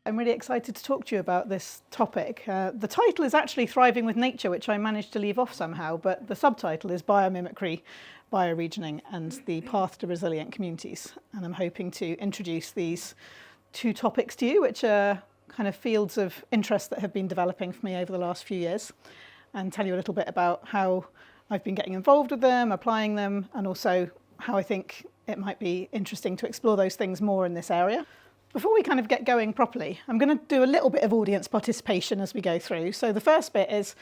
I'm really excited to talk to you about this topic. The title is actually Thriving with Nature, which I managed to leave off somehow, but the subtitle is Biomimicry, Bioregioning and the Path to Resilient Communities. And I'm hoping to introduce these two topics to you, which are kind of fields of interest that have been developing for me over the last few years, and tell you a little bit about how I've been getting involved with them, applying them, and also how I think it might be interesting to explore those things more in this area. Before we kind of get going properly, I'm going to do a little bit of audience participation as we go through. So the first bit is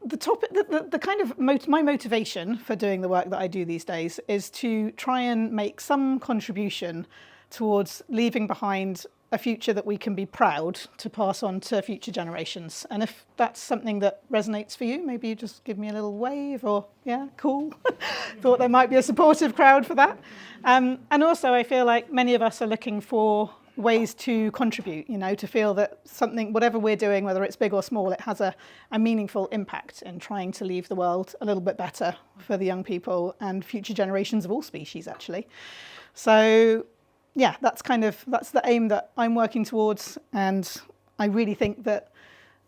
the topic, the kind of my motivation for doing the work that I do these days is to try and make some contribution towards leaving behind a future that we can be proud to pass on to future generations. And if that's something that resonates for you, maybe you just give me a little wave or, yeah, cool. Thought there might be a supportive crowd for that. And also I feel like many of us are looking for ways to contribute, to feel that something, whatever we're doing, whether it's big or small, it has a meaningful impact in trying to leave the world a little bit better for the young people and future generations of all species, actually. So yeah, that's the aim that I'm working towards, and I really think that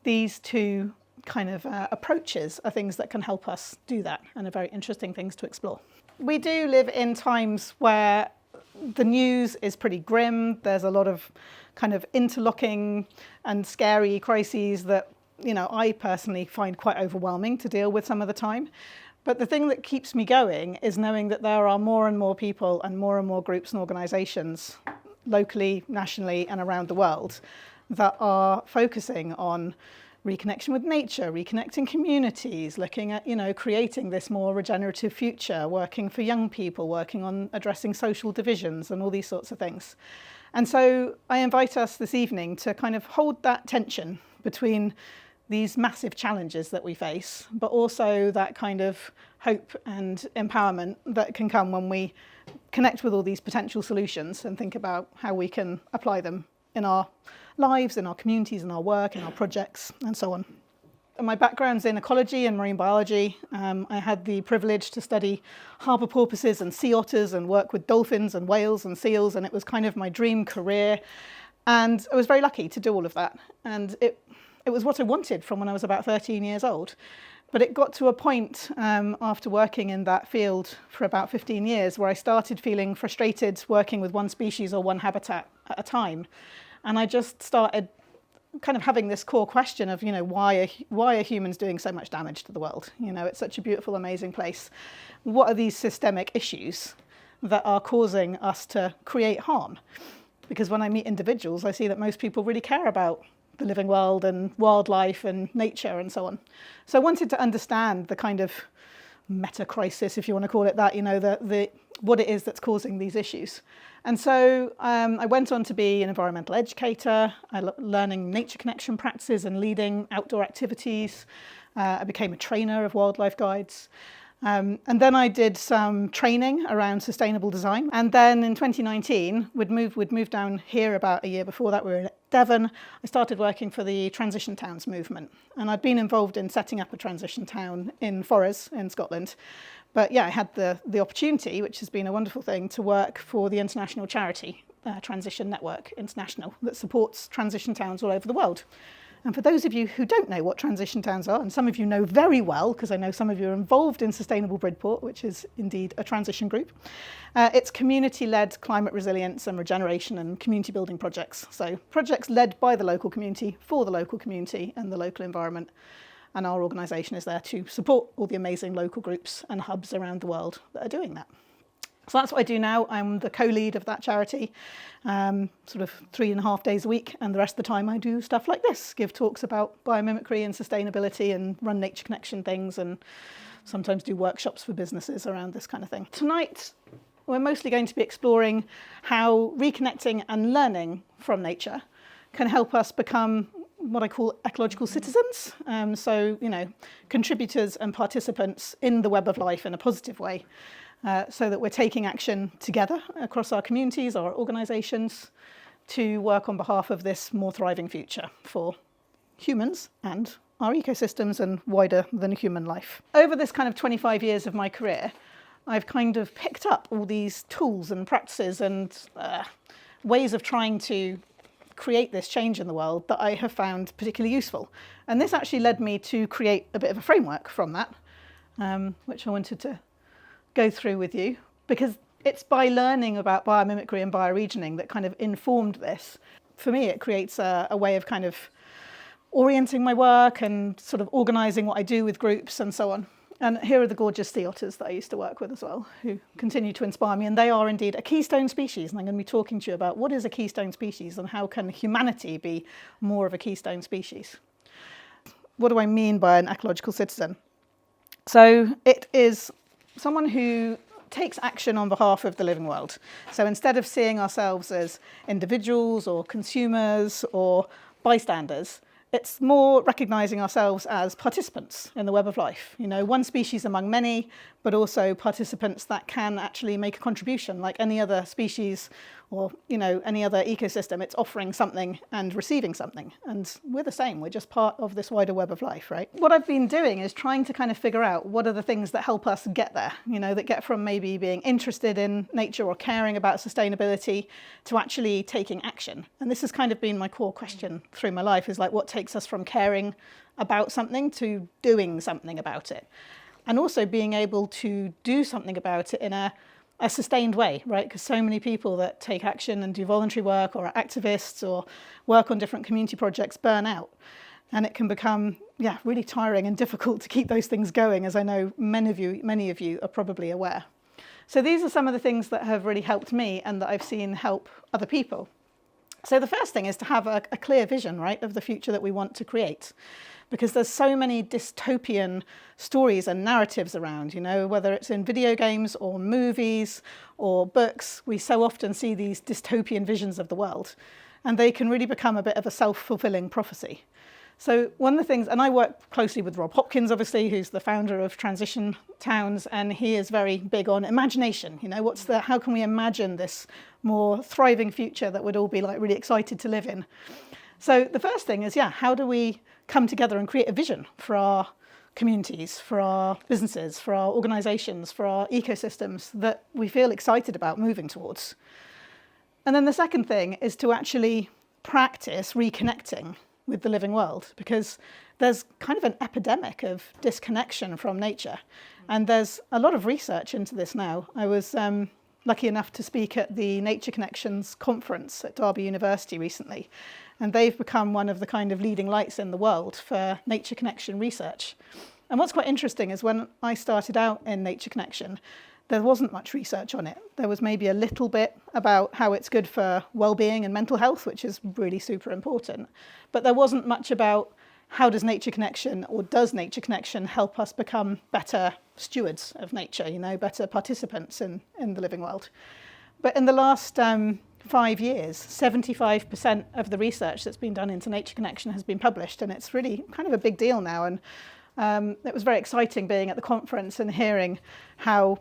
these two kind of approaches are things that can help us do that and are very interesting things to explore. We do live in times where the news is pretty grim. There's a lot of kind of interlocking and scary crises that, I personally find quite overwhelming to deal with some of the time. But the thing that keeps me going is knowing that there are more and more people and more groups and organisations, locally, nationally and around the world, that are focusing on reconnection with nature, reconnecting communities, looking at, creating this more regenerative future, working for young people, working on addressing social divisions and all these sorts of things. And so I invite us this evening to kind of hold that tension between these massive challenges that we face, but also that kind of hope and empowerment that can come when we connect with all these potential solutions and think about how we can apply them in our lives, in our communities, in our work, in our projects, and so on. My background's in ecology and marine biology. I had the privilege to study harbour porpoises and sea otters and work with dolphins and whales and seals, and it was kind of my dream career. And I was very lucky to do all of that. And it was what I wanted from when I was about 13 years old. But it got to a point after working in that field for about 15 years where I started feeling frustrated working with one species or one habitat at a time. And I just started kind of having this core question of, why are humans doing so much damage to the world? It's such a beautiful, amazing place. What are these systemic issues that are causing us to create harm? Because when I meet individuals, I see that most people really care about the living world and wildlife and nature and so on. So I wanted to understand the kind of meta crisis, if you want to call it that, what it is that's causing these issues. And so I went on to be an environmental educator, learning nature connection practices and leading outdoor activities. I became a trainer of wildlife guides. And then I did some training around sustainable design. And then in 2019, we'd moved down here about a year before that. We were in Devon. I started working for the Transition Towns movement. And I'd been involved in setting up a transition town in Forres in Scotland. But yeah, I had the opportunity, which has been a wonderful thing, to work for the international charity, Transition Network International, that supports transition towns all over the world. And for those of you who don't know what transition towns are, and some of you know very well, because I know some of you are involved in Sustainable Bridport, which is indeed a transition group, it's community-led climate resilience and regeneration and community building projects. So projects led by the local community, for the local community and the local environment. And our organisation is there to support all the amazing local groups and hubs around the world that are doing that. So that's what I do now. I'm the co-lead of that charity, sort of 3.5 days a week. And the rest of the time I do stuff like this, give talks about biomimicry and sustainability and run nature connection things and sometimes do workshops for businesses around this kind of thing. Tonight, we're mostly going to be exploring how reconnecting and learning from nature can help us become what I call ecological citizens. So, contributors and participants in the web of life in a positive way. So that we're taking action together across our communities, our organisations, to work on behalf of this more thriving future for humans and our ecosystems and wider than human life. Over this kind of 25 years of my career, I've kind of picked up all these tools and practices and ways of trying to create this change in the world that I have found particularly useful. And this actually led me to create a bit of a framework from that, which I wanted to go through with you, because it's by learning about biomimicry and bioregioning that kind of informed this. For me, it creates a way of kind of orienting my work and sort of organising what I do with groups and so on. And here are the gorgeous sea otters that I used to work with as well, who continue to inspire me. And they are indeed a keystone species. And I'm going to be talking to you about what is a keystone species and how can humanity be more of a keystone species. What do I mean by an ecological citizen? So it is someone who takes action on behalf of the living world. So instead of seeing ourselves as individuals or consumers or bystanders, it's more recognising ourselves as participants in the web of life. You know, one species among many, but also participants that can actually make a contribution like any other species or, you know, any other ecosystem. It's offering something and receiving something. And we're the same. We're just part of this wider web of life, right? What I've been doing is trying to kind of figure out what are the things that help us get there, you know, that get from maybe being interested in nature or caring about sustainability to actually taking action. And this has kind of been my core question through my life, is like, what takes us from caring about something to doing something about it? And also being able to do something about it in a sustained way, right? Because so many people that take action and do voluntary work or are activists or work on different community projects burn out. And it can become, really tiring and difficult to keep those things going, as I know many of you are probably aware. So these are some of the things that have really helped me and that I've seen help other people. So the first thing is to have a clear vision, right, of the future that we want to create. Because there's so many dystopian stories and narratives around, you know, whether it's in video games or movies or books, we so often see these dystopian visions of the world, and they can really become a bit of a self-fulfilling prophecy. So one of the things, and I work closely with Rob Hopkins, obviously, who's the founder of Transition Towns, and he is very big on imagination. You know, how can we imagine this more thriving future that we'd all be like really excited to live in? So the first thing is, how do we come together and create a vision for our communities, for our businesses, for our organisations, for our ecosystems that we feel excited about moving towards? And then the second thing is to actually practice reconnecting with the living world, because there's kind of an epidemic of disconnection from nature. And there's a lot of research into this now. I was lucky enough to speak at the Nature Connections conference at Derby University recently. And they've become one of the kind of leading lights in the world for nature connection research. And what's quite interesting is when I started out in Nature Connection, there wasn't much research on it. There was maybe a little bit about how it's good for well-being and mental health, which is really super important. But there wasn't much about how does Nature Connection, or does Nature Connection help us become better stewards of nature, you know, better participants in the living world. But in the last 5 years, 75% of the research that's been done into Nature Connection has been published, and it's really kind of a big deal now. And it was very exciting being at the conference and hearing how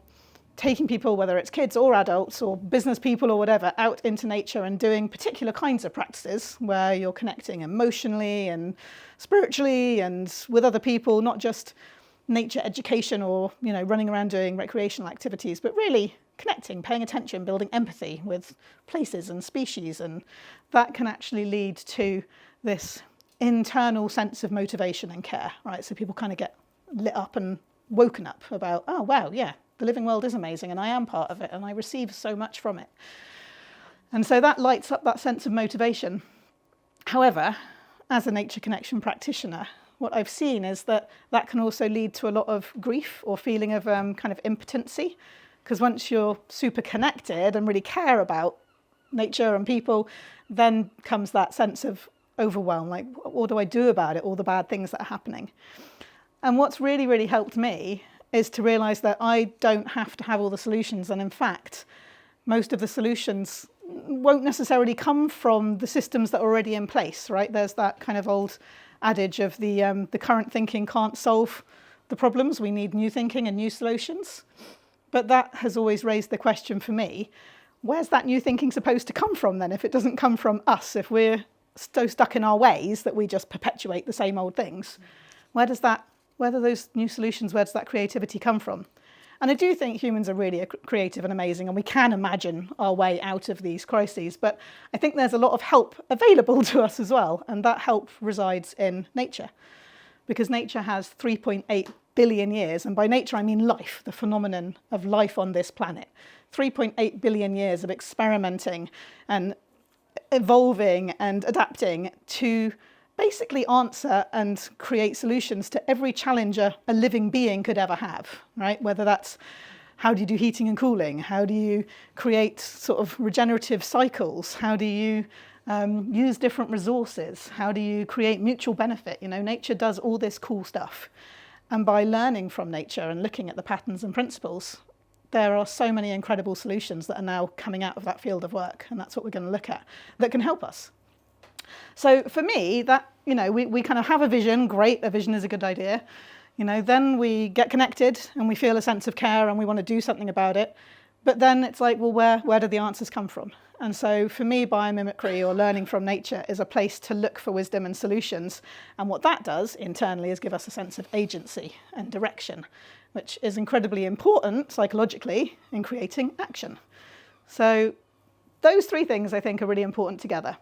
taking people, whether it's kids or adults or business people or whatever, out into nature and doing particular kinds of practices where you're connecting emotionally and spiritually and with other people, not just nature education or, you know, running around doing recreational activities, but really connecting, paying attention, building empathy with places and species. And that can actually lead to this internal sense of motivation and care, right? So people kind of get lit up and woken up about, oh, wow, yeah, the living world is amazing and I am part of it and I receive so much from it. And so that lights up that sense of motivation. However, as a Nature Connection practitioner, what I've seen is that that can also lead to a lot of grief or feeling of kind of impotency, because once you're super connected and really care about nature and people, then comes that sense of overwhelm, like what do I do about it, all the bad things that are happening. And what's really, really helped me is to realise that I don't have to have all the solutions, and in fact, most of the solutions won't necessarily come from the systems that are already in place, right? There's that kind of old adage of the current thinking can't solve the problems, we need new thinking and new solutions. But that has always raised the question for me, where's that new thinking supposed to come from then, if it doesn't come from us, if we're so stuck in our ways that we just perpetuate the same old things? Where do those new solutions, where does that creativity come from? And I do think humans are really creative and amazing, and we can imagine our way out of these crises. But I think there's a lot of help available to us as well, and that help resides in nature. Because nature has 3.8 billion years, and by nature I mean life, the phenomenon of life on this planet. 3.8 billion years of experimenting and evolving and adapting to basically answer and create solutions to every challenge a living being could ever have, right? Whether that's how do you do heating and cooling? How do you create sort of regenerative cycles? How do you use different resources? How do you create mutual benefit? You know, nature does all this cool stuff. And by learning from nature and looking at the patterns and principles, there are so many incredible solutions that are now coming out of that field of work. And that's what we're going to look at that can help us. So for me, that, you know, we kind of have a vision. Great, a vision is a good idea. You know, then we get connected and we feel a sense of care and we want to do something about it. But then it's like, well, where do the answers come from? And so for me, biomimicry or learning from nature is a place to look for wisdom and solutions. And what that does internally is give us a sense of agency and direction, which is incredibly important psychologically in creating action. So those three things I think are really important together.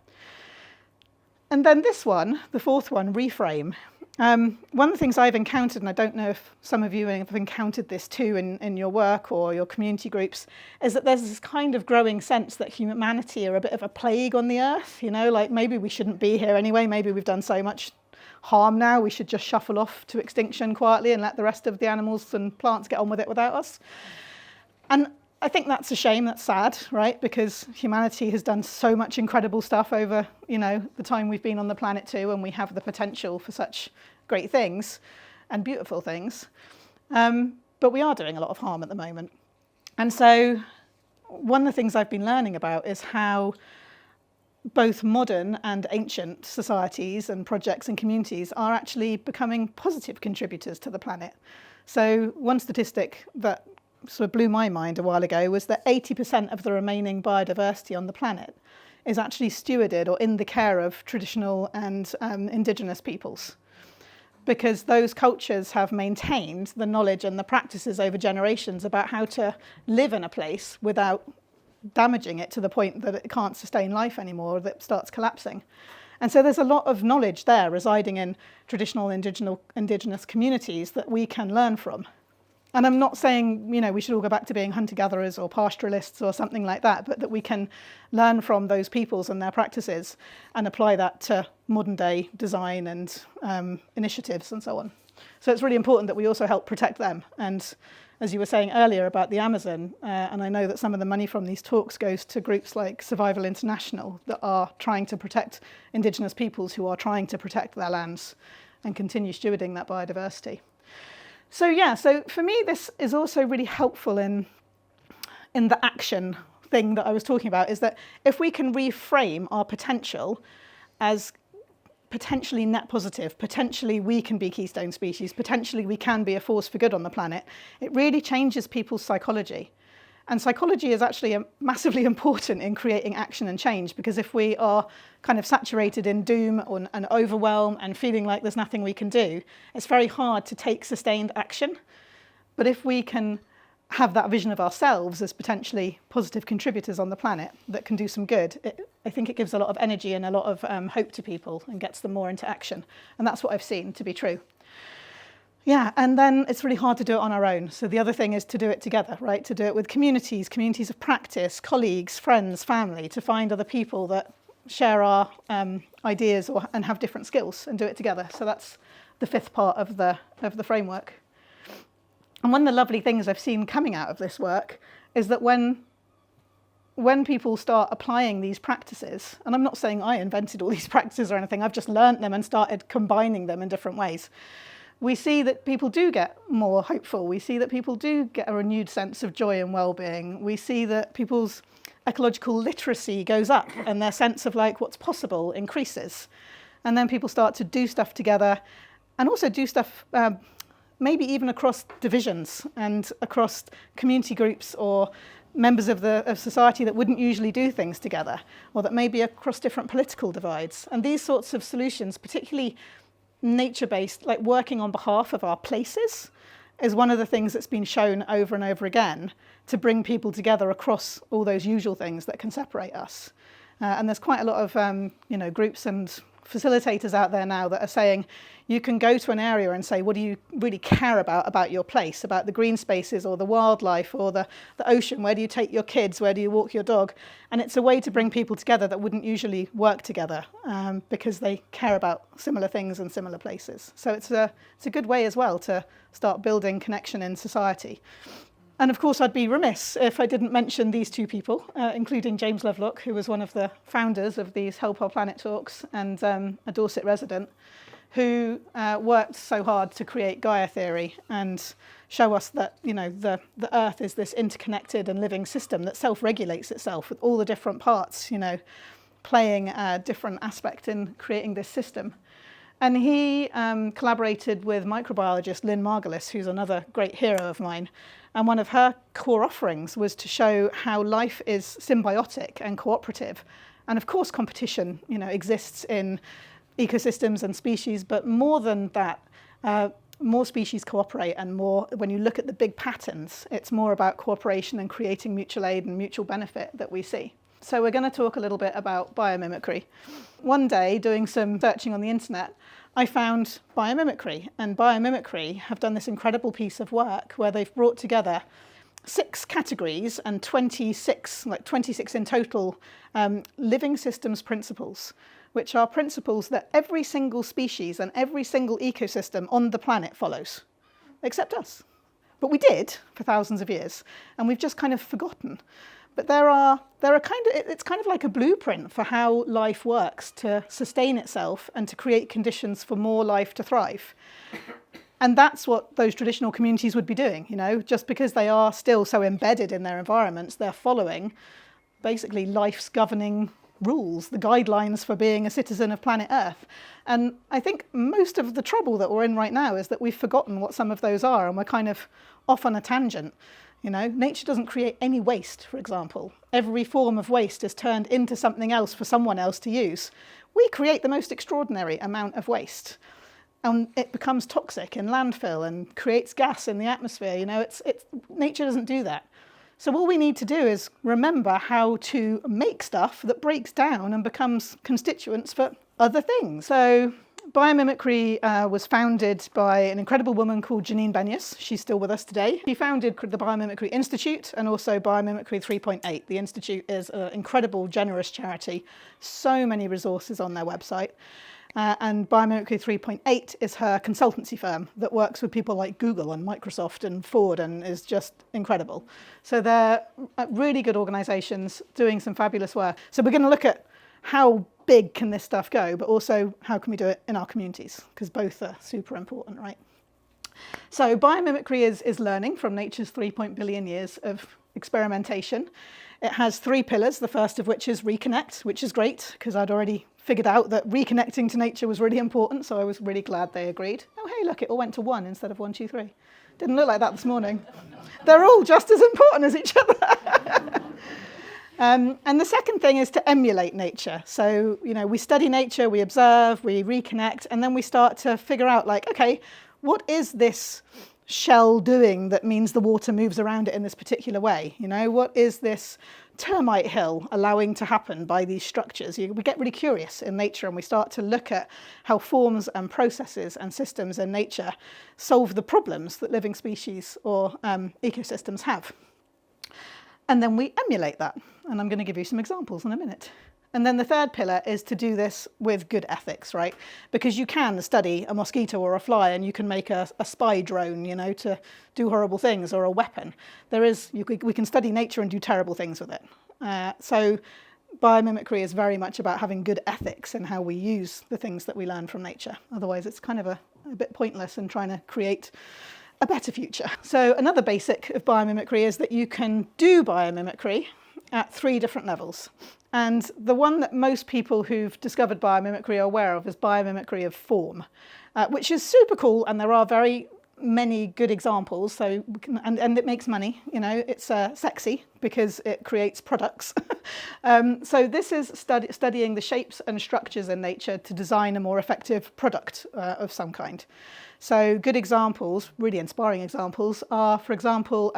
And then this one, the fourth one, reframe. One of the things I've encountered, and I don't know if some of you have encountered this too in your work or your community groups, is that there's this kind of growing sense that humanity are a bit of a plague on the earth, you know, like maybe we shouldn't be here anyway, maybe we've done so much harm now, we should just shuffle off to extinction quietly and let the rest of the animals and plants get on with it without us. And I think that's a shame, that's sad, right? Because humanity has done so much incredible stuff over, you know, the time we've been on the planet too, and we have the potential for such great things and beautiful things. But we are doing a lot of harm at the moment. And so one of the things I've been learning about is how both modern and ancient societies and projects and communities are actually becoming positive contributors to the planet. So one statistic that sort of blew my mind a while ago was that 80% of the remaining biodiversity on the planet is actually stewarded or in the care of traditional and indigenous peoples, because those cultures have maintained the knowledge and the practices over generations about how to live in a place without damaging it to the point that it can't sustain life anymore, that it starts collapsing. And so there's a lot of knowledge there residing in traditional indigenous communities that we can learn from. And I'm not saying, you know, we should all go back to being hunter-gatherers or pastoralists or something like that, but that we can learn from those peoples and their practices and apply that to modern-day design and initiatives and so on. So it's really important that we also help protect them. And as you were saying earlier about the Amazon, and I know that some of the money from these talks goes to groups like Survival International that are trying to protect indigenous peoples who are trying to protect their lands and continue stewarding that biodiversity. So yeah, so for me, this is also really helpful in the action thing that I was talking about, is that if we can reframe our potential as potentially net positive, potentially we can be keystone species, potentially we can be a force for good on the planet, it really changes people's psychology. And psychology is actually massively important in creating action and change, because if we are kind of saturated in doom and overwhelm and feeling like there's nothing we can do, it's very hard to take sustained action. But if we can have that vision of ourselves as potentially positive contributors on the planet that can do some good, I think it gives a lot of energy and a lot of hope to people and gets them more into action. And that's what I've seen to be true. Yeah, and then it's really hard to do it on our own. So the other thing is to do it together, right? To do it with communities of practice, colleagues, friends, family, to find other people that share our ideas and have different skills and do it together. So that's the fifth part of the framework. And one of the lovely things I've seen coming out of this work is that when people start applying these practices, and I'm not saying I invented all these practices or anything, I've just learnt them and started combining them in different ways. We see that people do get more hopeful. We see that people do get a renewed sense of joy and well-being. We see that people's ecological literacy goes up and their sense of like what's possible increases. And then people start to do stuff together and also do stuff maybe even across divisions and across community groups or members of society that wouldn't usually do things together, or that may be across different political divides. And these sorts of solutions, particularly nature-based, like working on behalf of our places is one of the things that's been shown over and over again to bring people together across all those usual things that can separate us. And there's quite a lot of groups and facilitators out there now that are saying you can go to an area and say, what do you really care about your place, about the green spaces or the wildlife or the ocean? Where do you take your kids? Where do you walk your dog? And it's a way to bring people together that wouldn't usually work together because they care about similar things in similar places. So it's a good way as well to start building connection in society. And of course, I'd be remiss if I didn't mention these two people, including James Lovelock, who was one of the founders of these Help Our Planet talks and a Dorset resident, who worked so hard to create Gaia theory and show us that the Earth is this interconnected and living system that self-regulates itself with all the different parts, playing a different aspect in creating this system. And he collaborated with microbiologist Lynn Margulis, who's another great hero of mine. And one of her core offerings was to show how life is symbiotic and cooperative. And of course, competition, exists in ecosystems and species, but more than that, more species cooperate, and more, when you look at the big patterns, it's more about cooperation and creating mutual aid and mutual benefit that we see. So we're going to talk a little bit about biomimicry. One day, doing some searching on the internet, I found Biomimicry, and Biomimicry have done this incredible piece of work where they've brought together 6 categories and 26 in total, living systems principles, which are principles that every single species and every single ecosystem on the planet follows, except us. But we did for thousands of years, and we've just kind of forgotten. But it's kind of like a blueprint for how life works to sustain itself and to create conditions for more life to thrive. And that's what those traditional communities would be doing, just because they are still so embedded in their environments, they're following basically life's governing rules, the guidelines for being a citizen of planet Earth. And I think most of the trouble that we're in right now is that we've forgotten what some of those are, and we're kind of off on a tangent. Nature doesn't create any waste, for example. Every form of waste is turned into something else for someone else to use. We create the most extraordinary amount of waste, and it becomes toxic in landfill and creates gas in the atmosphere. Nature doesn't do that. So all we need to do is remember how to make stuff that breaks down and becomes constituents for other things. So Biomimicry was founded by an incredible woman called Janine Benyus. She's still with us today. She founded the Biomimicry Institute and also Biomimicry 3.8. The Institute is an incredible, generous charity. So many resources on their website. And Biomimicry 3.8 is her consultancy firm that works with people like Google and Microsoft and Ford and is just incredible. So they're really good organisations doing some fabulous work. So we're going to look at how big can this stuff go, but also how can we do it in our communities, because both are super important, right? So biomimicry is learning from nature's 3 billion years of experimentation. It has 3 pillars, the first of which is reconnect, which is great, because I'd already figured out that reconnecting to nature was really important, so I was really glad they agreed. Oh, hey, look, it all went to 1 instead of 1, 2, 3. Didn't look like that this morning. They're all just as important as each other. And the second thing is to emulate nature. So, we study nature, we observe, we reconnect, and then we start to figure out, okay, what is this shell doing that means the water moves around it in this particular way? What is this termite hill allowing to happen by these structures? We get really curious in nature, and we start to look at how forms and processes and systems in nature solve the problems that living species or ecosystems have. And then we emulate that. And I'm going to give you some examples in a minute. And then the third pillar is to do this with good ethics, right? Because you can study a mosquito or a fly and you can make a spy drone, to do horrible things, or a weapon. We can study nature and do terrible things with it. So biomimicry is very much about having good ethics in how we use the things that we learn from nature. Otherwise, it's kind of a bit pointless in trying to create a better future. So another basic of biomimicry is that you can do biomimicry at 3 different levels. And the one that most people who've discovered biomimicry are aware of is biomimicry of form, which is super cool, and there are very many good examples. So and it makes money, it's sexy because it creates products. So this is studying the shapes and structures in nature to design a more effective product of some kind. So good examples, really inspiring examples, are, for example,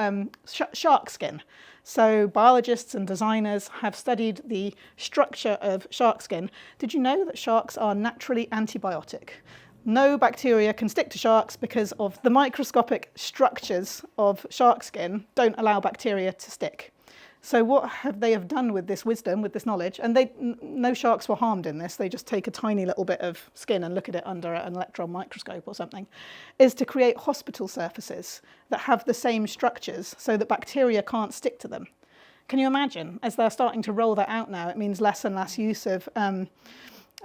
shark skin. So biologists and designers have studied the structure of shark skin. Did you know that sharks are naturally antibiotic? No bacteria can stick to sharks because of the microscopic structures of shark skin don't allow bacteria to stick. So what have they done with this wisdom, with this knowledge? And no sharks were harmed in this. They just take a tiny little bit of skin and look at it under an electron microscope or something, is to create hospital surfaces that have the same structures so that bacteria can't stick to them. Can you imagine? As they're starting to roll that out now, it means less and less use of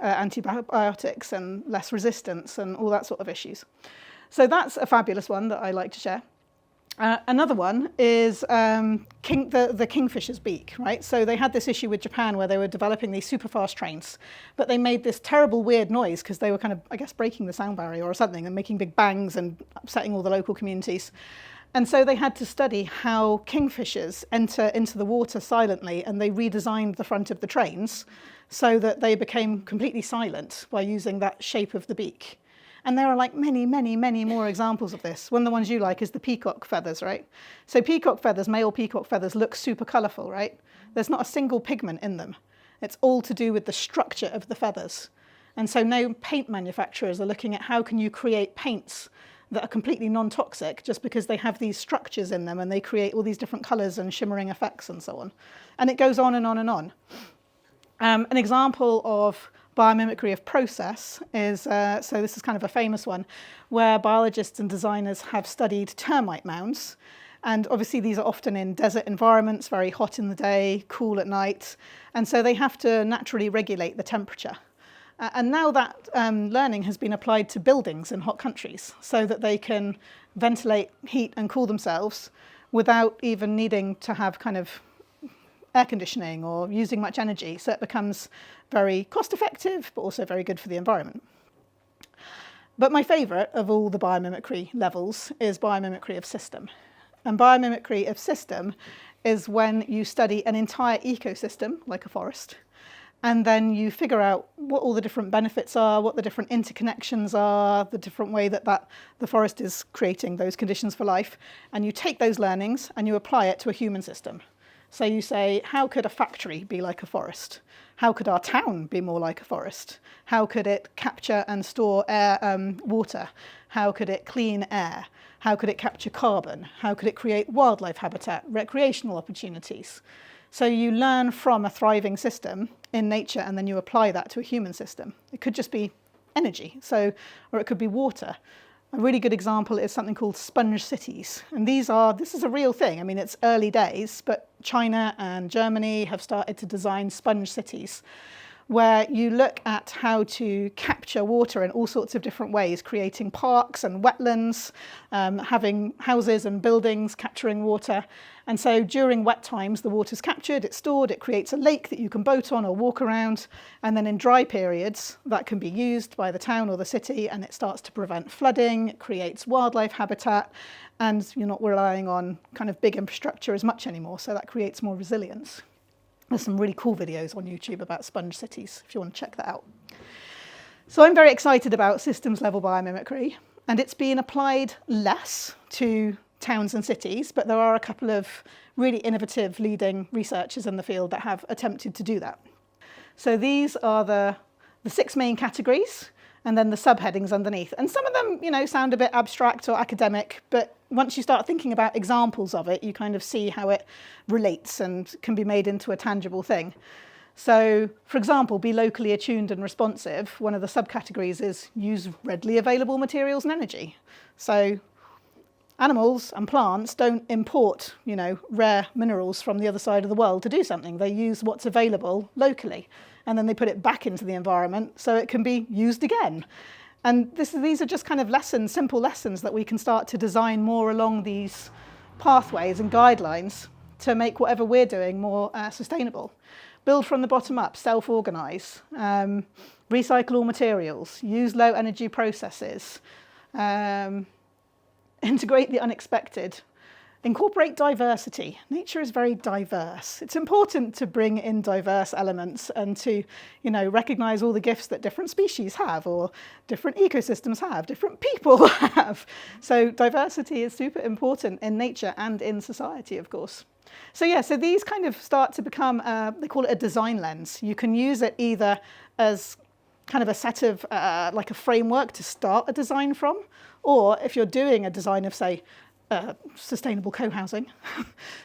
antibiotics and less resistance and all that sort of issues. So that's a fabulous one that I like to share. Another one is the kingfisher's beak, right? So they had this issue with Japan where they were developing these super fast trains, but they made this terrible weird noise because they were kind of, I guess, breaking the sound barrier or something and making big bangs and upsetting all the local communities. And so they had to study how kingfishers enter into the water silently, and they redesigned the front of the trains so that they became completely silent by using that shape of the beak. And there are like many, many, many more examples of this. One of the ones you like is the peacock feathers, right? So peacock feathers, male peacock feathers, look super colourful, right? There's not a single pigment in them. It's all to do with the structure of the feathers. And so now paint manufacturers are looking at how can you create paints that are completely non-toxic just because they have these structures in them and they create all these different colours and shimmering effects and so on. And it goes on and on and on. An example of biomimicry of process is, so this is kind of a famous one, where biologists and designers have studied termite mounds. And obviously these are often in desert environments, very hot in the day, cool at night. And so they have to naturally regulate the temperature. And now that learning has been applied to buildings in hot countries so that they can ventilate, heat and cool themselves without even needing to have kind of air conditioning or using much energy. So it becomes very cost effective, but also very good for the environment. But my favourite of all the biomimicry levels is biomimicry of system. And biomimicry of system is when you study an entire ecosystem, like a forest, and then you figure out what all the different benefits are, what the different interconnections are, the different way that the forest is creating those conditions for life, and you take those learnings and you apply it to a human system. So you say, how could a factory be like a forest? How could our town be more like a forest? How could it capture and store water? How could it clean air? How could it capture carbon? How could it create wildlife habitat, recreational opportunities? So you learn from a thriving system in nature and then you apply that to a human system. It could just be energy, or it could be water. A really good example is something called sponge cities. And this is a real thing. I mean, it's early days, but China and Germany have started to design sponge cities where you look at how to capture water in all sorts of different ways, creating parks and wetlands, having houses and buildings capturing water. And so during wet times, the water's captured, it's stored, it creates a lake that you can boat on or walk around. And then in dry periods, that can be used by the town or the city, and it starts to prevent flooding, it creates wildlife habitat, and you're not relying on kind of big infrastructure as much anymore, so that creates more resilience. There's some really cool videos on YouTube about sponge cities, if you want to check that out. So I'm very excited about systems level biomimicry, and it's been applied less to towns and cities, but there are a couple of really innovative leading researchers in the field that have attempted to do that. So these are the 6 main categories, and then the subheadings underneath. And some of them, sound a bit abstract or academic, but once you start thinking about examples of it, you kind of see how it relates and can be made into a tangible thing. So, for example, be locally attuned and responsive. One of the subcategories is use readily available materials and energy. So animals and plants don't import, rare minerals from the other side of the world to do something. They use what's available locally, and then they put it back into the environment so it can be used again. And these are just kind of lessons, simple lessons that we can start to design more along these pathways and guidelines to make whatever we're doing more sustainable. Build from the bottom up, self-organise, recycle all materials, use low energy processes, integrate the unexpected, Incorporate diversity. Nature is very diverse. It's important to bring in diverse elements and to, recognise all the gifts that different species have, or different ecosystems have, different people have. So diversity is super important in nature and in society, of course. So these kind of start to become, they call it a design lens. You can use it either as kind of a set of, like a framework to start a design from, or if you're doing a design of, say, sustainable co-housing,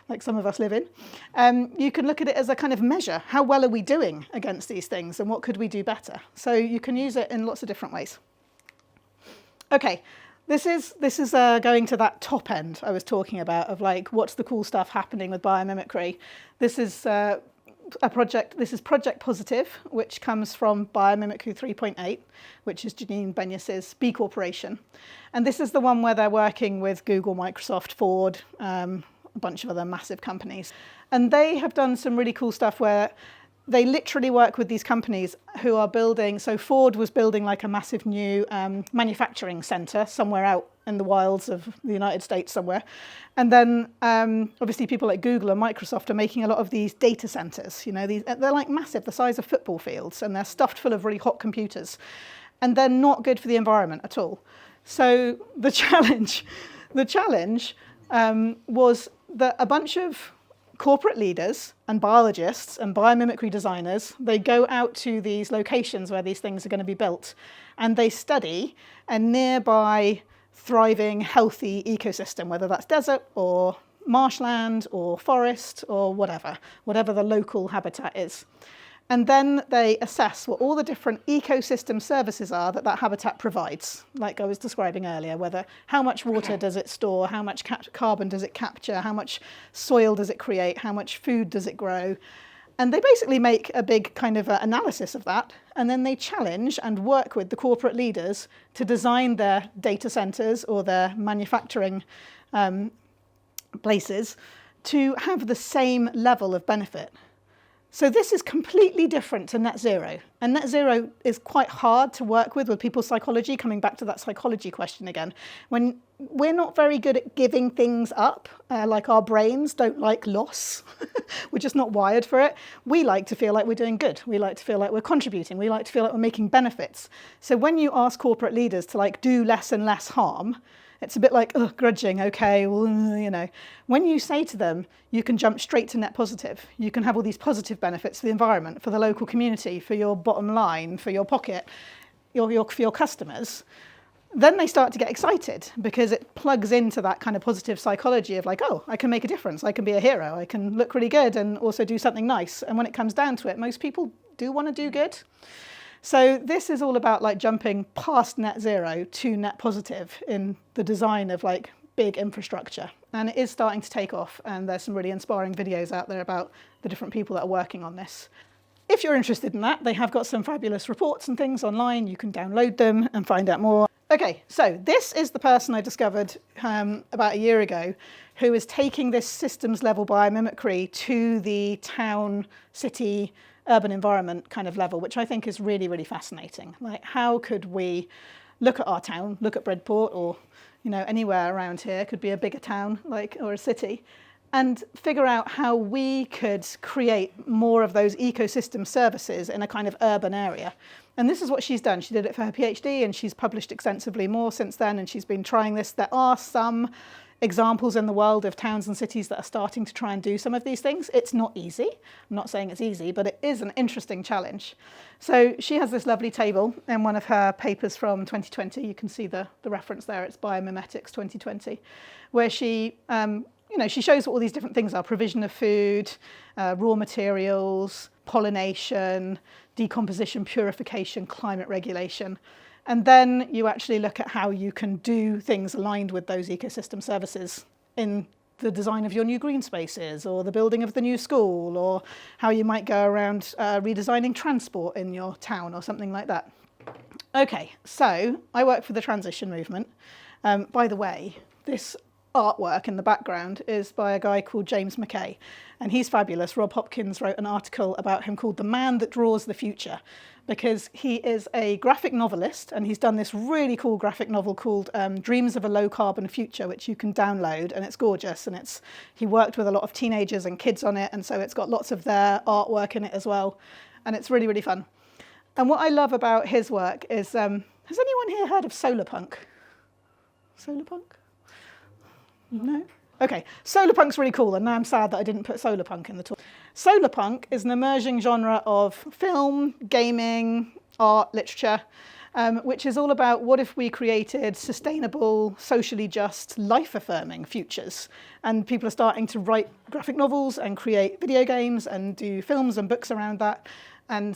like some of us live in, you can look at it as a kind of measure. How well are we doing against these things, and what could we do better? So you can use it in lots of different ways. Okay, this is going to that top end I was talking about of like, what's the cool stuff happening with biomimicry. This is Project Positive, which comes from Biomimicry 3.8, which is Janine Benyus's B Corporation. And this is the one where they're working with Google, Microsoft, Ford, a bunch of other massive companies. And they have done some really cool stuff where they literally work with these companies who are building. So Ford was building like a massive new manufacturing centre somewhere out in the wilds of the United States somewhere. And then obviously people like Google and Microsoft are making a lot of these data centres. They're like massive, the size of football fields, and they're stuffed full of really hot computers. And they're not good for the environment at all. So the challenge was that a bunch of corporate leaders and biologists and biomimicry designers, they go out to these locations where these things are going to be built, and they study a nearby thriving, healthy ecosystem, whether that's desert or marshland or forest or whatever the local habitat is. And then they assess what all the different ecosystem services are that habitat provides, like I was describing earlier, how much water does it store, how much carbon does it capture, how much soil does it create, how much food does it grow. And they basically make a big kind of analysis of that, and then they challenge and work with the corporate leaders to design their data centres or their manufacturing places to have the same level of benefit. So this is completely different to net zero. And net zero is quite hard to work with people's psychology, coming back to that psychology question again. When we're not very good at giving things up, like our brains don't like loss. We're just not wired for it. We like to feel like we're doing good. We like to feel like we're contributing. We like to feel like we're making benefits. So when you ask corporate leaders to like do less and less harm, it's a bit like, grudging, okay, well, When you say to them, you can jump straight to net positive, you can have all these positive benefits for the environment, for the local community, for your bottom line, for your pocket, for your customers, then they start to get excited because it plugs into that kind of positive psychology of like, I can make a difference, I can be a hero, I can look really good and also do something nice. And when it comes down to it, most people do want to do good. So this is all about like jumping past net zero to net positive in the design of like big infrastructure. And it is starting to take off, and there's some really inspiring videos out there about the different people that are working on this. If you're interested in that, they have got some fabulous reports and things online. You can download them and find out more. Okay, so this is the person I discovered about a year ago who is taking this systems level biomimicry to the town, city, urban environment kind of level, which I think is really, really fascinating. Like, how could we look at our town, look at Bridport, or anywhere around here, could be a bigger town, or a city, and figure out how we could create more of those ecosystem services in a kind of urban area. And this is what she's done. She did it for her PhD, and she's published extensively more since then, and she's been trying this. There are some examples in the world of towns and cities that are starting to try and do some of these things. It's not easy. I'm not saying it's easy, but it is an interesting challenge. So she has this lovely table in one of her papers from 2020. You can see the reference there. It's Biomimetics 2020, where she she shows what all these different things are: provision of food, raw materials, pollination, decomposition, purification, climate regulation. And then you actually look at how you can do things aligned with those ecosystem services in the design of your new green spaces, or the building of the new school, or how you might go around redesigning transport in your town or something like that. Okay, so I work for the transition movement. By the way, this artwork in the background is by a guy called James Mackay, and he's fabulous. Rob Hopkins wrote an article about him called The Man That Draws the Future, because he is a graphic novelist, and he's done this really cool graphic novel called Dreams of a Low Carbon Future, which you can download, and it's gorgeous, and he worked with a lot of teenagers and kids on it, and so it's got lots of their artwork in it as well, and it's really, really fun. And what I love about his work is, has anyone here heard of solar punk? Solar punk? No? Okay, solar punk's really cool, and now I'm sad that I didn't put solar punk in the talk. Solar punk is an emerging genre of film, gaming, art, literature, which is all about what if we created sustainable, socially just, life-affirming futures. And people are starting to write graphic novels and create video games and do films and books around that. And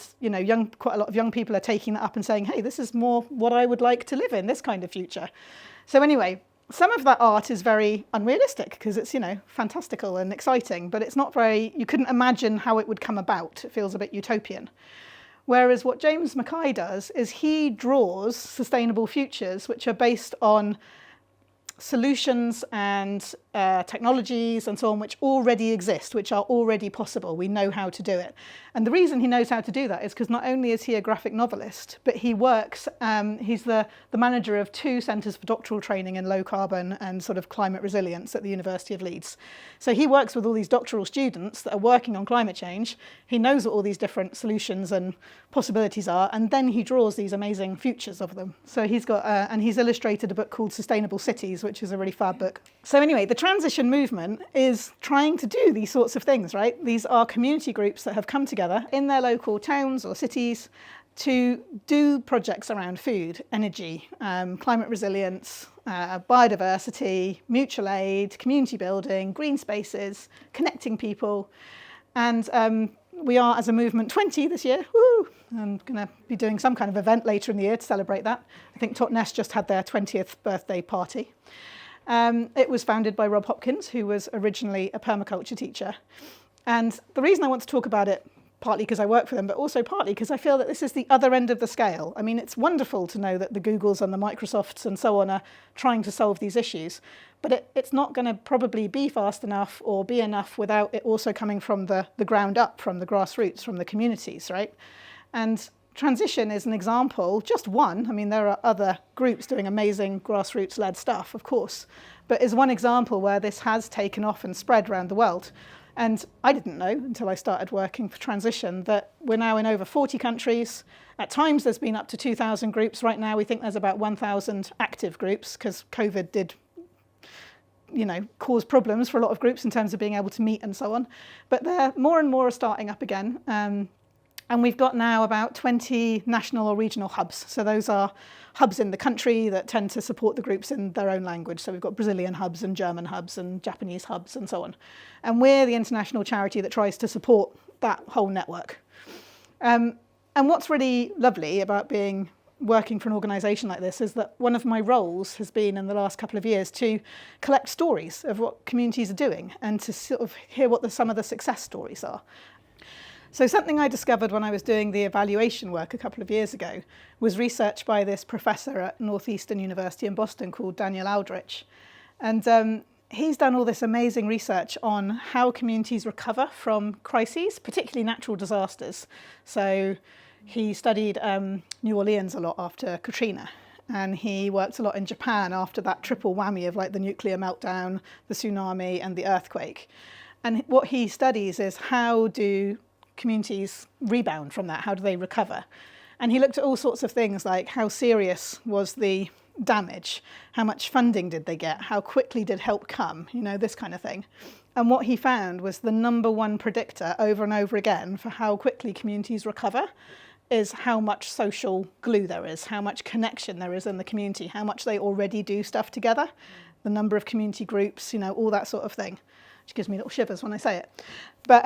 quite a lot of young people are taking that up and saying, hey, this is more what I would like to live in, this kind of future. So anyway, some of that art is very unrealistic because it's, fantastical and exciting, but it's not you couldn't imagine how it would come about. It feels a bit utopian. Whereas what James Mackay does is he draws sustainable futures which are based on solutions and technologies and so on which already exist, which are already possible. We know how to do it. And the reason he knows how to do that is because not only is he a graphic novelist, but he works, he's the manager of 2 centres for doctoral training in low carbon and sort of climate resilience at the University of Leeds. So he works with all these doctoral students that are working on climate change. He knows what all these different solutions and possibilities are, and then he draws these amazing futures of them. So he's got, and he's illustrated a book called Sustainable Cities, which is a really fab book. So anyway, the transition movement is trying to do these sorts of things, right? These are community groups that have come together in their local towns or cities to do projects around food, energy, climate resilience, biodiversity, mutual aid, community building, green spaces, connecting people. And we are, as a movement, 20 this year. Woo! I'm going to be doing some kind of event later in the year to celebrate that. I think Totnes just had their 20th birthday party. It was founded by Rob Hopkins, who was originally a permaculture teacher. And the reason I want to talk about it, partly because I work for them, but also partly because I feel that this is the other end of the scale. I mean, it's wonderful to know that the Googles and the Microsofts and so on are trying to solve these issues, but it's not going to probably be fast enough or be enough without it also coming from the ground up, from the grassroots, from the communities, right? And Transition is an example, just one. I mean, there are other groups doing amazing grassroots-led stuff, of course, but is one example where this has taken off and spread around the world. And I didn't know until I started working for Transition that we're now in over 40 countries. At times there's been up to 2,000 groups. Right now we think there's about 1,000 active groups because COVID did cause problems for a lot of groups in terms of being able to meet and so on. But more and more are starting up again. And we've got now about 20 national or regional hubs. So those are hubs in the country that tend to support the groups in their own language. So we've got Brazilian hubs and German hubs and Japanese hubs and so on. And we're the international charity that tries to support that whole network. And what's really lovely about working for an organisation like this is that one of my roles has been in the last couple of years to collect stories of what communities are doing and to sort of hear what some of the success stories are. So something I discovered when I was doing the evaluation work a couple of years ago was research by this professor at Northeastern University in Boston called Daniel Aldrich. And he's done all this amazing research on how communities recover from crises, particularly natural disasters. So he studied New Orleans a lot after Katrina. And he worked a lot in Japan after that triple whammy of like the nuclear meltdown, the tsunami and the earthquake. And what he studies is how do communities rebound from that? How do they recover? And he looked at all sorts of things like how serious was the damage? How much funding did they get? How quickly did help come? This kind of thing. And what he found was the number one predictor over and over again for how quickly communities recover is how much social glue there is, how much connection there is in the community, how much they already do stuff together, the number of community groups, all that sort of thing, which gives me little shivers when I say it. But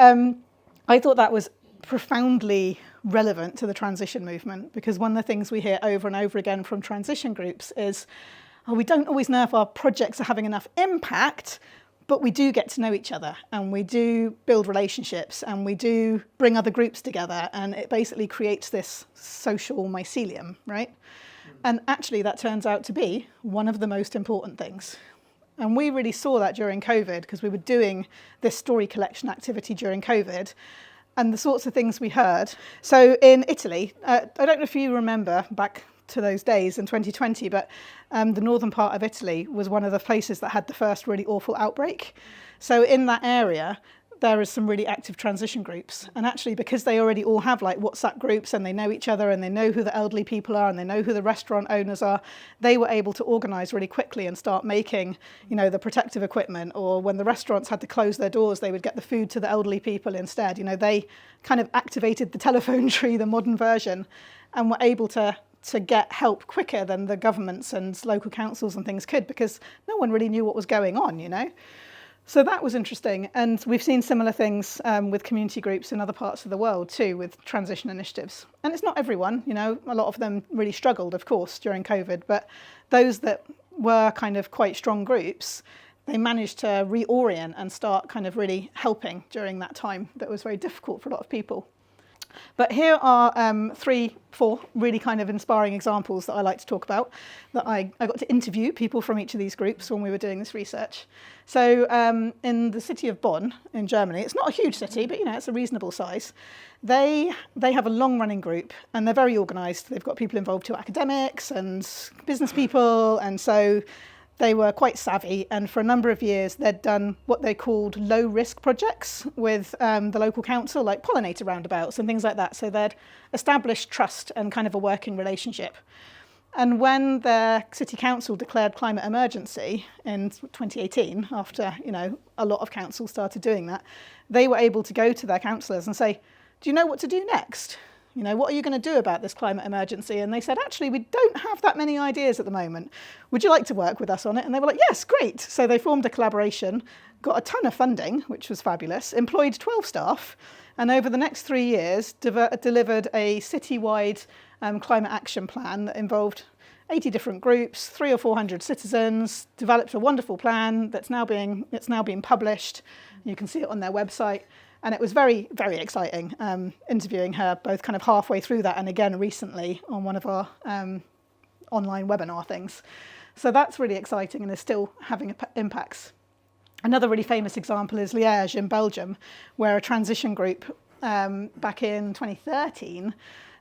I thought that was profoundly relevant to the transition movement, because one of the things we hear over and over again from transition groups is, we don't always know if our projects are having enough impact, but we do get to know each other and we do build relationships and we do bring other groups together, and it basically creates this social mycelium, right? And actually that turns out to be one of the most important things. And we really saw that during COVID because we were doing this story collection activity during COVID and the sorts of things we heard. So in Italy, I don't know if you remember back to those days in 2020, but the northern part of Italy was one of the places that had the first really awful outbreak. So in that area, there is some really active transition groups. And actually, because they already all have like WhatsApp groups and they know each other and they know who the elderly people are and they know who the restaurant owners are, they were able to organise really quickly and start making, the protective equipment, or when the restaurants had to close their doors, they would get the food to the elderly people instead. They kind of activated the telephone tree, the modern version, and were able to get help quicker than the governments and local councils and things could, because no one really knew what was going on. So that was interesting, and we've seen similar things with community groups in other parts of the world too, with transition initiatives. And it's not everyone, a lot of them really struggled, of course, during COVID, but those that were kind of quite strong groups, they managed to reorient and start kind of really helping during that time that was very difficult for a lot of people. But here are 4 really kind of inspiring examples that I like to talk about, that I got to interview people from each of these groups when we were doing this research. So in the city of Bonn in Germany, it's not a huge city, but it's a reasonable size. They have a long-running group and they're very organised. They've got people involved too, academics and business people, and so they were quite savvy, and for a number of years they'd done what they called low-risk projects with the local council, like pollinator roundabouts and things like that. So they'd established trust and kind of a working relationship. And when their city council declared climate emergency in 2018, after a lot of councils started doing that, they were able to go to their councillors and say, do you know what to do next? What are you going to do about this climate emergency? And they said, actually, we don't have that many ideas at the moment. Would you like to work with us on it? And they were like, yes, great. So they formed a collaboration, got a ton of funding, which was fabulous, employed 12 staff, and over the next 3 years delivered a citywide climate action plan that involved 80 different groups, 300 or 400 citizens, developed a wonderful plan that's now being published. You can see it on their website. And it was very, very exciting interviewing her both kind of halfway through that and again recently on one of our online webinar things. So that's really exciting and is still having impacts. Another really famous example is Liège in Belgium, where a transition group back in 2013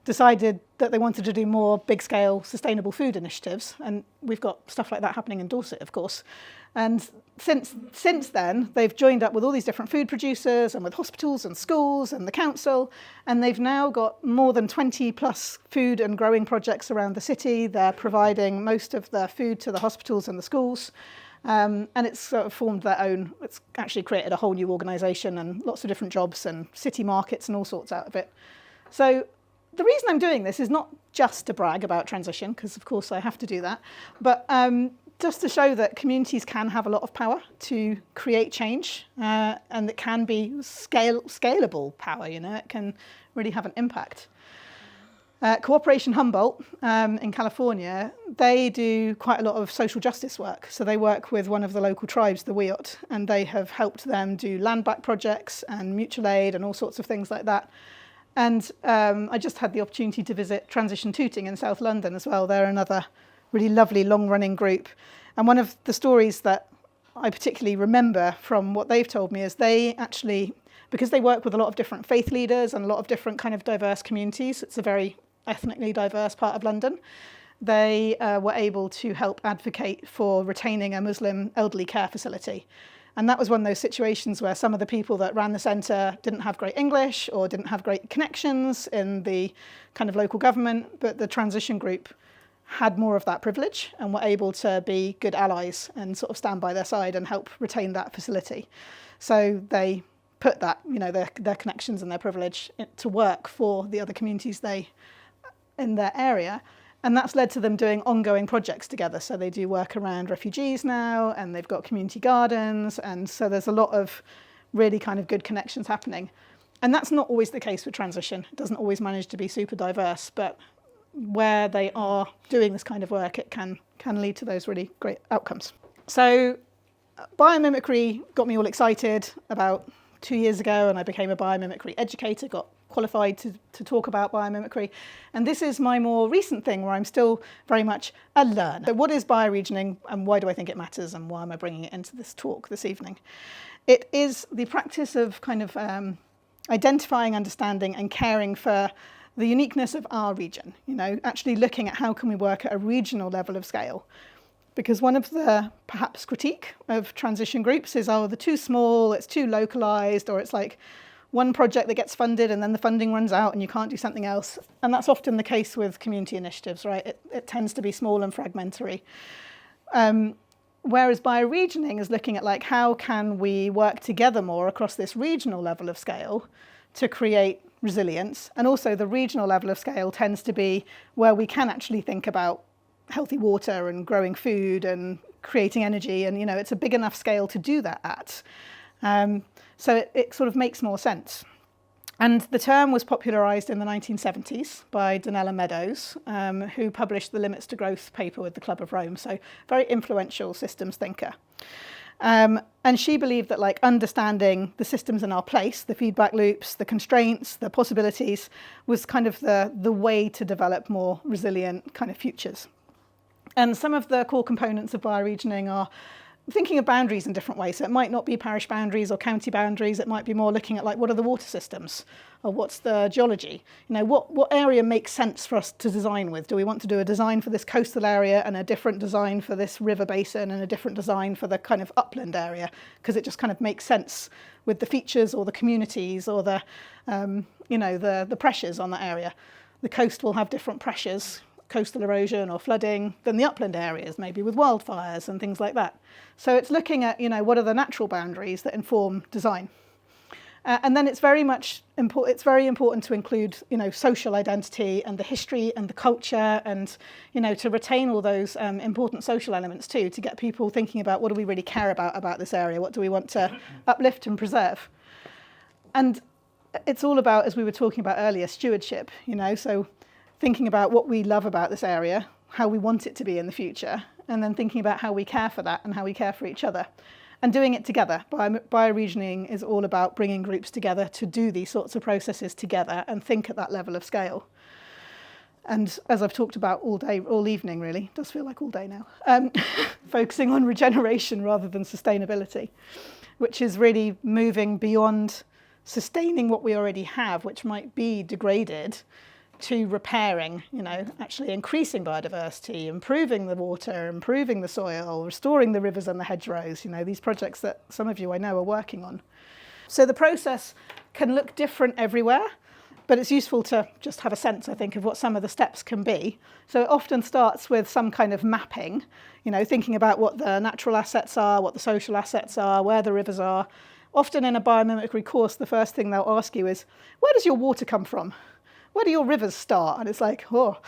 decided that they wanted to do more big-scale sustainable food initiatives. And we've got stuff like that happening in Dorset, of course. And since then, they've joined up with all these different food producers and with hospitals and schools and the council, and they've now got more than 20 plus food and growing projects around the city. They're providing most of their food to the hospitals and the schools, and it's sort of formed their own, it's actually created a whole new organisation and lots of different jobs and city markets and all sorts out of it. So the reason I'm doing this is not just to brag about transition, because of course I have to do that, but just to show that communities can have a lot of power to create change, and it can be scalable power, it can really have an impact. Cooperation Humboldt in California, they do quite a lot of social justice work. So they work with one of the local tribes, the Wiyot, and they have helped them do land back projects and mutual aid and all sorts of things like that. And I just had the opportunity to visit Transition Tooting in South London as well. They're another really lovely long-running group. And one of the stories that I particularly remember from what they've told me is they actually, because they work with a lot of different faith leaders and a lot of different kind of diverse communities, it's a very ethnically diverse part of London, they were able to help advocate for retaining a Muslim elderly care facility. And that was one of those situations where some of the people that ran the centre didn't have great English or didn't have great connections in the kind of local government, but the transition group had more of that privilege and were able to be good allies and sort of stand by their side and help retain that facility. So they put that, their connections and their privilege to work for the other communities in their area. And that's led to them doing ongoing projects together. So they do work around refugees now, and they've got community gardens. And so there's a lot of really kind of good connections happening. And that's not always the case with transition. It doesn't always manage to be super diverse, but where they are doing this kind of work, it can lead to those really great outcomes. So biomimicry got me all excited about 2 years ago, and I became a biomimicry educator, got qualified to talk about biomimicry. And this is my more recent thing where I'm still very much a learner. So what is bioregioning, and why do I think it matters, and why am I bringing it into this talk this evening? It is the practice of kind of identifying, understanding and caring for the uniqueness of our region, actually looking at how can we work at a regional level of scale. Because one of the perhaps critique of transition groups is, oh, they're too small, it's too localised, or it's like one project that gets funded and then the funding runs out and you can't do something else. And that's often the case with community initiatives, right? It tends to be small and fragmentary. Whereas bioregioning is looking at like how can we work together more across this regional level of scale to create resilience. And also the regional level of scale tends to be where we can actually think about healthy water and growing food and creating energy, and it's a big enough scale to do that at. So it sort of makes more sense. And the term was popularised in the 1970s by Denham Meadows, who published the Limits to Growth paper with the Club of Rome, so very influential systems thinker. And she believed that like understanding the systems in our place, the feedback loops, the constraints, the possibilities, was kind of the way to develop more resilient kind of futures. And some of the core components of bioregioning are thinking of boundaries in different ways. So it might not be parish boundaries or county boundaries. It might be more looking at like what are the water systems, or what's the geology. What area makes sense for us to design with? Do we want to do a design for this coastal area and a different design for this river basin and a different design for the kind of upland area? Because it just kind of makes sense with the features or the communities or the pressures on that area. The coast will have different pressures, coastal erosion or flooding, than the upland areas, maybe with wildfires and things like that. So it's looking at, what are the natural boundaries that inform design. And then it's very important to include, social identity and the history and the culture, and, to retain all those important social elements too, to get people thinking about what do we really care about this area, what do we want to uplift and preserve. And it's all about, as we were talking about earlier, stewardship, so thinking about what we love about this area, how we want it to be in the future, and then thinking about how we care for that and how we care for each other, and doing it together. Bioregioning is all about bringing groups together to do these sorts of processes together and think at that level of scale. And as I've talked about all evening really, it does feel like all day now, focusing on regeneration rather than sustainability, which is really moving beyond sustaining what we already have, which might be degraded, to repairing, actually increasing biodiversity, improving the water, improving the soil, restoring the rivers and the hedgerows, these projects that some of you I know are working on. So the process can look different everywhere, but it's useful to just have a sense, I think, of what some of the steps can be. So it often starts with some kind of mapping, thinking about what the natural assets are, what the social assets are, where the rivers are. Often in a biomimicry course, the first thing they'll ask you is, where does your water come from? Where do your rivers start? And it's like, how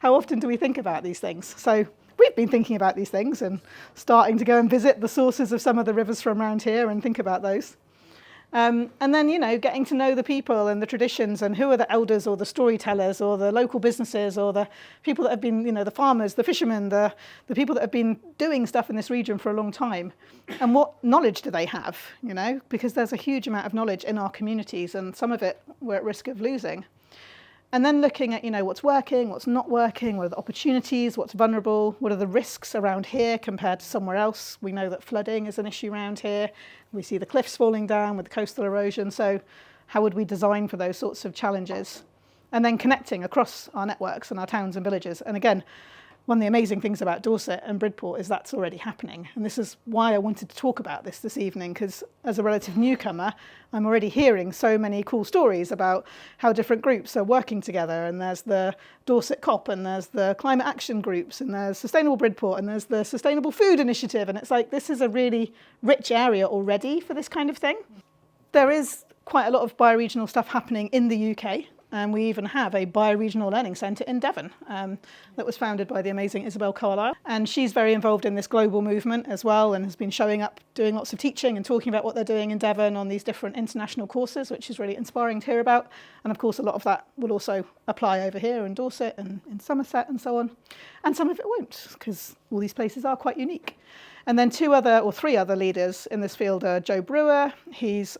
often do we think about these things? So we've been thinking about these things and starting to go and visit the sources of some of the rivers from around here and think about those. And then, getting to know the people and the traditions and who are the elders or the storytellers or the local businesses or the people that have been, the farmers, the fishermen, the people that have been doing stuff in this region for a long time. And what knowledge do they have, because there's a huge amount of knowledge in our communities and some of it we're at risk of losing. And then looking at, what's working, what's not working, what are the opportunities, what's vulnerable, what are the risks around here compared to somewhere else. We know that flooding is an issue around here. We see the cliffs falling down with the coastal erosion. So how would we design for those sorts of challenges? And then connecting across our networks and our towns and villages. And again, one of the amazing things about Dorset and Bridport is that's already happening. And this is why I wanted to talk about this evening, because as a relative newcomer, I'm already hearing so many cool stories about how different groups are working together. And there's the Dorset COP, and there's the climate action groups, and there's Sustainable Bridport, and there's the Sustainable Food Initiative. And it's like, this is a really rich area already for this kind of thing. There is quite a lot of bioregional stuff happening in the UK. And we even have a bioregional learning centre in Devon that was founded by the amazing Isabel Carlisle. And she's very involved in this global movement as well, and has been showing up, doing lots of teaching and talking about what they're doing in Devon on these different international courses, which is really inspiring to hear about. And of course, a lot of that will also apply over here in Dorset and in Somerset and so on. And some of it won't, because all these places are quite unique. And then three other leaders in this field are Joe Brewer. He's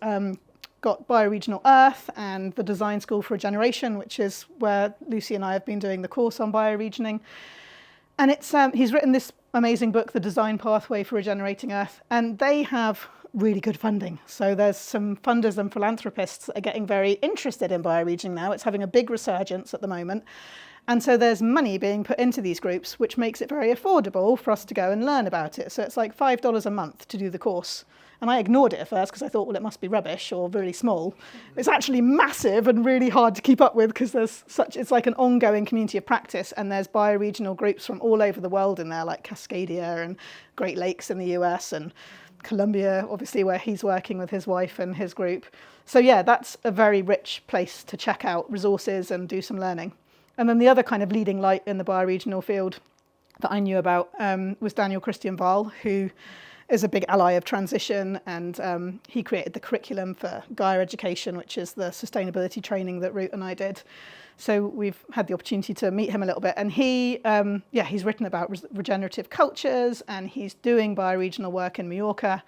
got Bioregional Earth and the Design School for Regeneration, which is where Lucy and I have been doing the course on bioregioning. And he's written this amazing book, The Design Pathway for Regenerating Earth, and they have really good funding. So there's some funders and philanthropists that are getting very interested in bioregioning now. It's having a big resurgence at the moment. And so there's money being put into these groups, which makes it very affordable for us to go and learn about it. So it's like $5 a month to do the course. And I ignored it at first because I thought, well, it must be rubbish or really small. It's actually massive and really hard to keep up with because it's like an ongoing community of practice, and there's bioregional groups from all over the world in there, like Cascadia and Great Lakes in the US and Colombia, obviously, where he's working with his wife and his group. So yeah, that's a very rich place to check out resources and do some learning. And then the other kind of leading light in the bioregional field that I knew about was Daniel Christian Wahl, who is a big ally of transition, and he created the curriculum for Gaia Education, which is the sustainability training that Ruth and I did. So we've had the opportunity to meet him a little bit, and he's written about regenerative cultures, and he's doing bioregional work in Mallorca,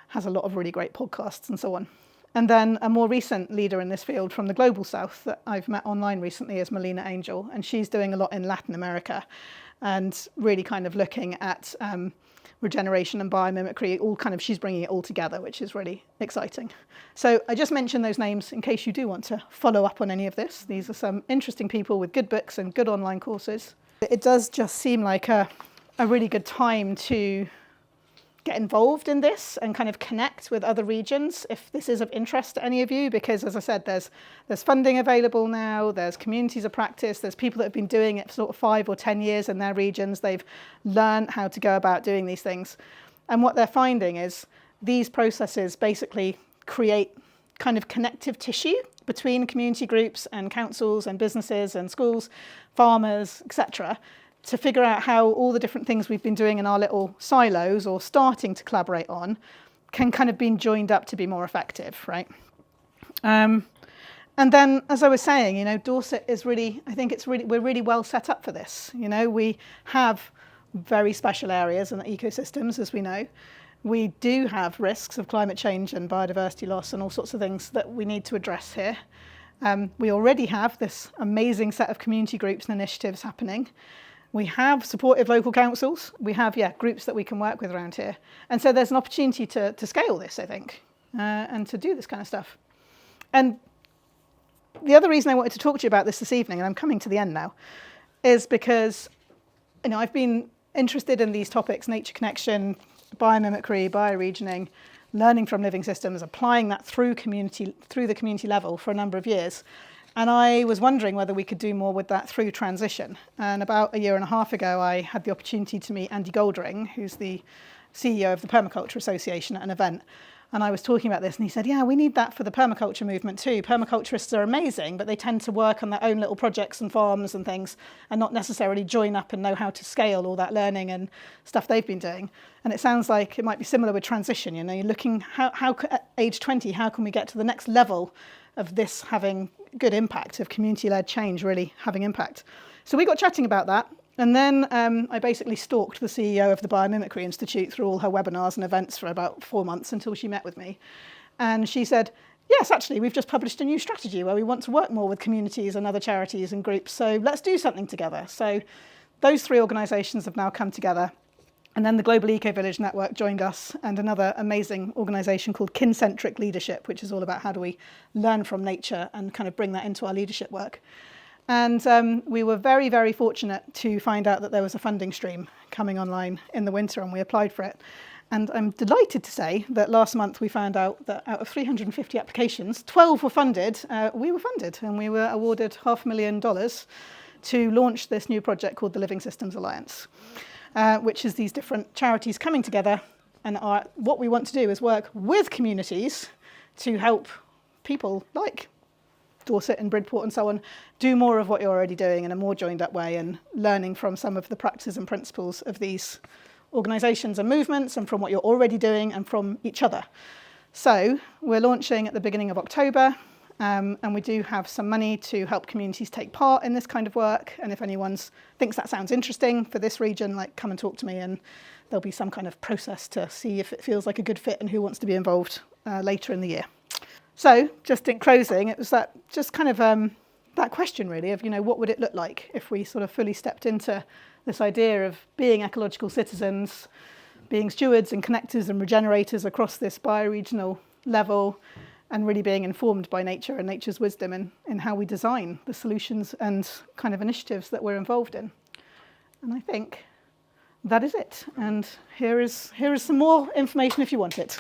has a lot of really great podcasts and so on. And then a more recent leader in this field from the Global South that I've met online recently is Melina Angel, and she's doing a lot in Latin America and really kind of looking at regeneration and biomimicry, she's bringing it all together, which is really exciting. So I just mentioned those names in case you do want to follow up on any of this. These are some interesting people with good books and good online courses. It does just seem like a really good time to get involved in this and kind of connect with other regions if this is of interest to any of you, because as I said, there's funding available now, there's communities of practice, there's people that have been doing it for sort of 5 or 10 years in their regions. They've learned how to go about doing these things. And what they're finding is these processes basically create kind of connective tissue between community groups and councils and businesses and schools, farmers, etc., to figure out how all the different things we've been doing in our little silos or starting to collaborate on can kind of be joined up to be more effective, right? And then, as I was saying, Dorset is we're really well set up for this. We have very special areas and ecosystems, as we know. We do have risks of climate change and biodiversity loss and all sorts of things that we need to address here. We already have this amazing set of community groups and initiatives happening. We have supportive local councils. We have, groups that we can work with around here. And so there's an opportunity to scale this, I think, and to do this kind of stuff. And the other reason I wanted to talk to you about this evening, and I'm coming to the end now, is because I've been interested in these topics, nature connection, biomimicry, bioregioning, learning from living systems, applying that through the community level for a number of years. And I was wondering whether we could do more with that through transition. And about a year and a half ago, I had the opportunity to meet Andy Goldring, who's the CEO of the Permaculture Association, at an event. And I was talking about this, and he said, yeah, we need that for the permaculture movement too. Permaculturists are amazing, but they tend to work on their own little projects and farms and things, and not necessarily join up and know how to scale all that learning and stuff they've been doing. And it sounds like it might be similar with transition. You're looking, how at age 20, how can we get to the next level of this having good impact, of community-led change really having impact? So we got chatting about that. And then I basically stalked the CEO of the Biomimicry Institute through all her webinars and events for about 4 months until she met with me. And she said, yes, actually, we've just published a new strategy where we want to work more with communities and other charities and groups. So let's do something together. So those 3 organisations have now come together. And then the Global Eco-Village Network joined us, and another amazing organisation called Kin-Centric Leadership, which is all about how do we learn from nature and kind of bring that into our leadership work. And we were very, very fortunate to find out that there was a funding stream coming online in the winter, and we applied for it. And I'm delighted to say that last month we found out that out of 350 applications, 12 were funded. We were funded, and we were awarded $500,000 to launch this new project called the Living Systems Alliance, which is these different charities coming together. And what we want to do is work with communities to help people like Dorset and Bridport and so on do more of what you're already doing in a more joined up way, and learning from some of the practices and principles of these organisations and movements, and from what you're already doing and from each other. So we're launching at the beginning of October. and we do have some money to help communities take part in this kind of work. And if anyone thinks that sounds interesting for this region, like, come and talk to me, and there'll be some kind of process to see if it feels like a good fit and who wants to be involved later in the year. So just in closing, it was that question really of, what would it look like if we sort of fully stepped into this idea of being ecological citizens, being stewards and connectors and regenerators across this bioregional level, and really being informed by nature and nature's wisdom in how we design the solutions and kind of initiatives that we're involved in. And I think that is it. And here is some more information if you want it.